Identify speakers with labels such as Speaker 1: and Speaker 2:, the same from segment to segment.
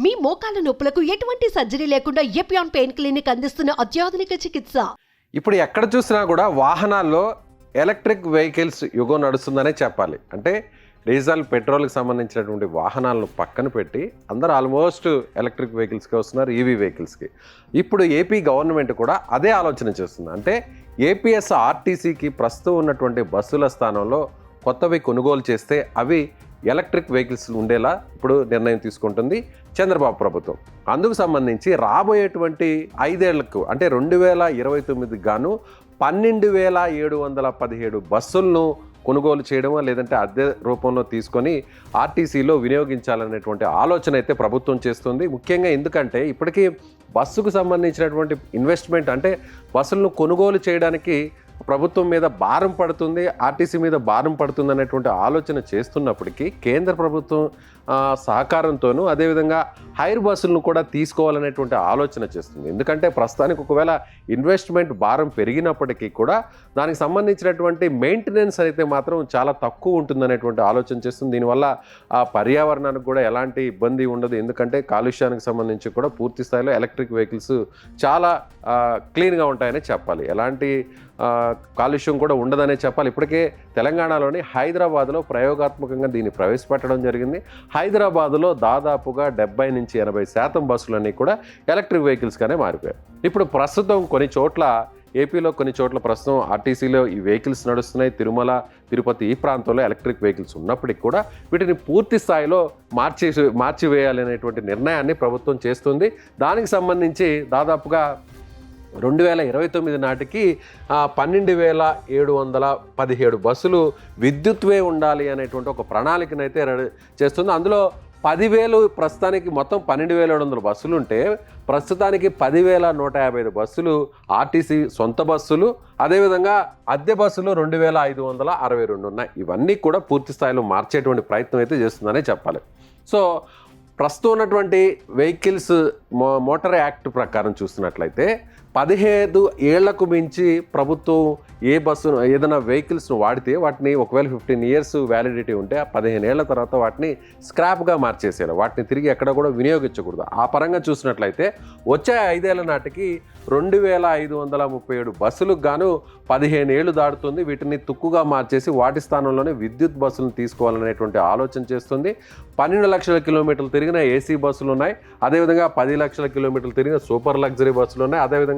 Speaker 1: మీ మోకాల నొప్పులకు ఎటువంటి సర్జరీ లేకుండా ఎపియాన్ పెయిన్ క్లినిక్ అందిస్తున్న అత్యాధునిక చికిత్స.
Speaker 2: ఇప్పుడు ఎక్కడ చూసినా కూడా వాహనాల్లో ఎలక్ట్రిక్ వెహికల్స్ యుగం నడుస్తుందనే చెప్పాలి. అంటే డీజిల్ పెట్రోల్కి సంబంధించినటువంటి వాహనాలను పక్కన పెట్టి అందరూ ఆల్మోస్ట్ ఎలక్ట్రిక్ వెహికల్స్కి వస్తున్నారు, ఈవీ వెహికల్స్కి. ఇప్పుడు ఏపీ గవర్నమెంట్ కూడా అదే ఆలోచన చేస్తుంది. అంటే ఏపీఎస్ ఆర్టీసీకి ప్రస్తుతం ఉన్నటువంటి బస్సుల స్థానంలో కొత్తవి కొనుగోలు చేస్తే అవి ఎలక్ట్రిక్ వెహికల్స్ ఉండేలా ఇప్పుడు నిర్ణయం తీసుకుంటుంది చంద్రబాబు ప్రభుత్వం. అందుకు సంబంధించి రాబోయేటువంటి 5 ఏళ్లకు అంటే 2029 గాను 12,717 బస్సులను కొనుగోలు చేయడమో లేదంటే అద్దె రూపంలో తీసుకొని ఆర్టీసీలో వినియోగించాలనేటువంటి ఆలోచన అయితే ప్రభుత్వం చేస్తుంది. ముఖ్యంగా ఎందుకంటే ఇప్పటికీ బస్సుకు సంబంధించినటువంటి ఇన్వెస్ట్మెంట్ అంటే బస్సులను కొనుగోలు చేయడానికి ప్రభుత్వం మీద భారం పడుతుంది, ఆర్టీసీ మీద భారం పడుతుంది అనేటువంటి ఆలోచన చేస్తున్నప్పటికీ కేంద్ర ప్రభుత్వం సహకారంతోనూ అదేవిధంగా హైర్ బస్సులను కూడా తీసుకోవాలనేటువంటి ఆలోచన చేస్తుంది. ఎందుకంటే ప్రస్తుతానికి ఒకవేళ ఇన్వెస్ట్మెంట్ భారం పెరిగినప్పటికీ కూడా దానికి సంబంధించినటువంటి మెయింటెనెన్స్ అయితే మాత్రం చాలా తక్కువ ఉంటుందనేటువంటి ఆలోచన చేస్తుంది. దీనివల్ల ఆ పర్యావరణానికి కూడా ఎలాంటి ఇబ్బంది ఉండదు. ఎందుకంటే కాలుష్యానికి సంబంధించి కూడా పూర్తి స్థాయిలో ఎలక్ట్రిక్ వెహికల్స్ చాలా క్లీన్గా ఉంటాయని చెప్పాలి. ఎలాంటి కాలుష్యం కూడా ఉండదనే చెప్పాలి. ఇప్పటికే తెలంగాణలోని హైదరాబాద్లో ప్రయోగాత్మకంగా దీన్ని ప్రవేశపెట్టడం జరిగింది. హైదరాబాద్లో దాదాపుగా 70 నుంచి 80% బస్సులన్నీ కూడా ఎలక్ట్రిక్ వెహికల్స్గానే మారిపోయాయి. ఇప్పుడు ప్రస్తుతం కొన్ని చోట్ల ఏపీలో కొన్ని చోట్ల ప్రస్తుతం ఆర్టీసీలో ఈ వెహికల్స్ నడుస్తున్నాయి. తిరుమల, తిరుపతి ఈ ప్రాంతంలో ఎలక్ట్రిక్ వెహికల్స్ ఉన్నప్పటికీ కూడా వీటిని పూర్తి స్థాయిలో మార్చివేయాలి అనేటువంటి నిర్ణయాన్ని ప్రభుత్వం చేస్తుంది. దానికి సంబంధించి దాదాపుగా 2029 నాటికి 12,717 బస్సులు విద్యుత్వే ఉండాలి అనేటువంటి ఒక ప్రణాళికనైతే చేస్తుంది. అందులో 10,000 ప్రస్తుతానికి మొత్తం 12,700 బస్సులు ఉంటే ప్రస్తుతానికి 10,155 బస్సులు ఆర్టీసీ సొంత బస్సులు, అదేవిధంగా అద్దె బస్సులు 2,562 ఉన్నాయి. ఇవన్నీ కూడా పూర్తి స్థాయిలో మార్చేటువంటి ప్రయత్నం అయితే చేస్తుందనే చెప్పాలి. సో ప్రస్తుతం ఉన్నటువంటి వెహికల్స్ మోటార్ యాక్ట్ ప్రకారం చూస్తున్నట్లయితే 15 ఏళ్లకు మించి ప్రభుత్వం ఏ బస్సును ఏదైనా వెహికల్స్ను వాడితే వాటిని ఒకవేళ 15 ఇయర్స్ వ్యాలిడిటీ ఉంటే ఆ 15 ఏళ్ల తర్వాత వాటిని స్క్రాప్గా మార్చేసేయాలి. వాటిని తిరిగి ఎక్కడ కూడా వినియోగించకూడదు. ఆ పరంగా చూసినట్లయితే వచ్చే 5 ఏళ్ల నాటికి 2,537 బస్సులకు గాను 15 ఏళ్ళు దాటుతుంది. వీటిని తుక్కుగా మార్చేసి వాటి స్థానంలోనే విద్యుత్ బస్సులను తీసుకోవాలనేటువంటి ఆలోచన చేస్తుంది. 12 లక్షల కిలోమీటర్లు తిరిగిన ఏసీ బస్సులు ఉన్నాయి. అదేవిధంగా 10 లక్షల కిలోమీటర్లు తిరిగిన సూపర్ లగ్జరీ బస్సులు ఉన్నాయి. అదేవిధంగా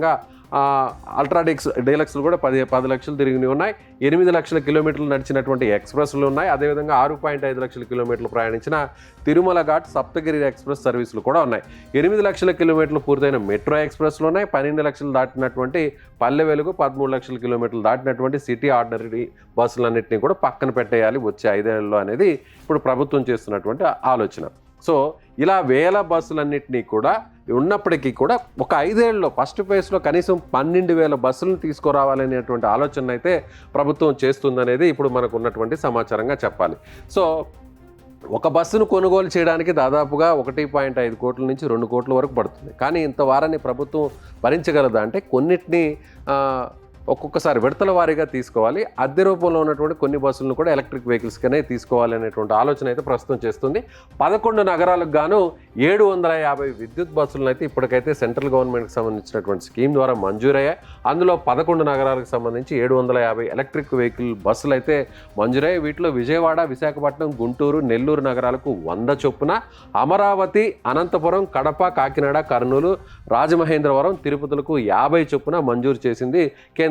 Speaker 2: అల్ట్రా డీలక్స్లు కూడా 10 లక్షలు తిరిగినవి ఉన్నాయి. 8 లక్షల కిలోమీటర్లు నడిచినటువంటి ఎక్స్ప్రెస్లు ఉన్నాయి. అదేవిధంగా 6.5 లక్షల కిలోమీటర్లు ప్రయాణించిన తిరుమల ఘాట్ సప్తగిరి ఎక్స్ప్రెస్ సర్వీసులు కూడా ఉన్నాయి. 8 లక్షల కిలోమీటర్లు పూర్తయిన మెట్రో ఎక్స్ప్రెస్లు ఉన్నాయి. 12 లక్షలు దాటినటువంటి పల్లె వెలుగు, 13 లక్షల కిలోమీటర్లు దాటినటువంటి సిటీ ఆర్డినరీ బస్సులన్నింటినీ కూడా పక్కన పెట్టేయాలి వచ్చే 5 ఏళ్లలో అనేది ఇప్పుడు ప్రభుత్వం చేస్తున్నటువంటి ఆలోచన. సో ఇలా వేల బస్సులన్నింటినీ కూడా ఉన్నప్పటికీ కూడా ఒక 5 ఏళ్ళలో ఫస్ట్ ఫేజ్లో కనీసం 12,000 బస్సులను తీసుకురావాలనేటువంటి ఆలోచన అయితే ప్రభుత్వం చేస్తుందనేది ఇప్పుడు మనకు ఉన్నటువంటి సమాచారంగా చెప్పాలి. సో ఒక బస్సును కొనుగోలు చేయడానికి దాదాపుగా 1.5 కోట్ల నుంచి 2 కోట్ల వరకు పడుతుంది. కానీ ఇంత వారాన్ని ప్రభుత్వం భరించగలదా అంటే కొన్నిటిని ఒక్కొక్కసారి విడతల వారీగా తీసుకోవాలి. అద్దె రూపంలో ఉన్నటువంటి కొన్ని బస్సులను కూడా ఎలక్ట్రిక్ వెహికల్స్గానే తీసుకోవాలి అనేటువంటి ఆలోచన అయితే ప్రస్తుతం చేస్తుంది. 11 నగరాలకు గాను 750 విద్యుత్ బస్సులను అయితే ఇప్పటికైతే సెంట్రల్ గవర్నమెంట్కి సంబంధించినటువంటి స్కీమ్ ద్వారా మంజూరయ్యాయి. అందులో 11 నగరాలకు సంబంధించి 750 ఎలక్ట్రిక్ వెహికల్ బస్సులు అయితే మంజూరయ్యాయి. వీటిలో విజయవాడ, విశాఖపట్నం, గుంటూరు, నెల్లూరు నగరాలకు 100 చొప్పున, అమరావతి, అనంతపురం, కడప, కాకినాడ, కర్నూలు, రాజమహేంద్రవరం, తిరుపతులకు 50 చొప్పున మంజూరు చేసింది కేంద్ర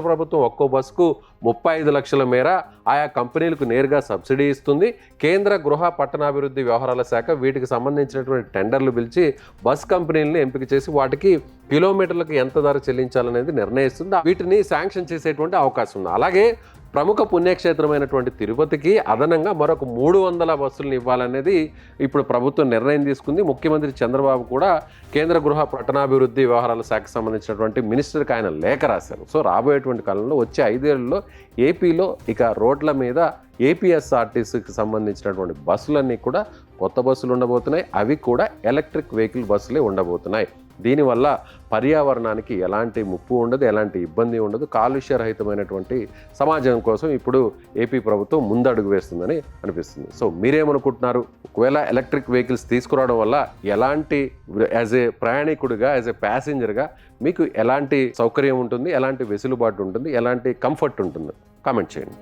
Speaker 2: ప్రభుత్వం ఒక్కో బస్సుకు 35 లక్షల మేర ఆయా కంపెనీలకు నేరుగా సబ్సిడీ ఇస్తుంది. కేంద్ర గృహ పట్టణాభివృద్ధి వ్యవహారాల శాఖ వీటికి సంబంధించినటువంటి టెండర్లు పిలిచి బస్ కంపెనీలను ఎంపిక చేసి వాటికి కిలోమీటర్లకు ఎంత ధర చెల్లించాలనేది నిర్ణయిస్తుంది. వీటిని శాంక్షన్ చేసేటువంటి అవకాశం ఉంది. అలాగే ప్రముఖ పుణ్యక్షేత్రమైనటువంటి తిరుపతికి అదనంగా మరొక 300 బస్సులను ఇవ్వాలనేది ఇప్పుడు ప్రభుత్వం నిర్ణయం తీసుకుంది. ముఖ్యమంత్రి చంద్రబాబు కూడా కేంద్ర గృహ పట్టణాభివృద్ధి వ్యవహారాల శాఖకు సంబంధించినటువంటి మినిస్టర్కి ఆయన లేఖ రాశారు. సో రాబోయేటువంటి కాలంలో వచ్చే 5 ఏళ్లలో ఏపీలో ఇక రోడ్ల మీద ఏపీఎస్ఆర్టీసీకి సంబంధించినటువంటి బస్సులన్నీ కూడా కొత్త బస్సులు ఉండబోతున్నాయి. అవి కూడా ఎలక్ట్రిక్ వెహికల్ బస్సులే ఉండబోతున్నాయి. దీనివల్ల పర్యావరణానికి ఎలాంటి ముప్పు ఉండదు, ఎలాంటి ఇబ్బంది ఉండదు, కాలుష్యరహితమైనటువంటి సమాజం కోసం ఇప్పుడు ఏపీ ప్రభుత్వం ముందడుగు వేస్తుందని అనిపిస్తుంది. సో మీరేమనుకుంటున్నారు? ఒకవేళ ఎలక్ట్రిక్ వెహికల్స్ తీసుకురావడం వల్ల ఎలాంటి, యాజ్ ఏ ప్రయాణికుడిగా, యాజ్ ఏ ప్యాసింజర్గా మీకు ఎలాంటి సౌకర్యం ఉంటుంది, ఎలాంటి వెసులుబాటు ఉంటుంది, ఎలాంటి కంఫర్ట్ ఉంటుంది? కామెంట్ చేయండి.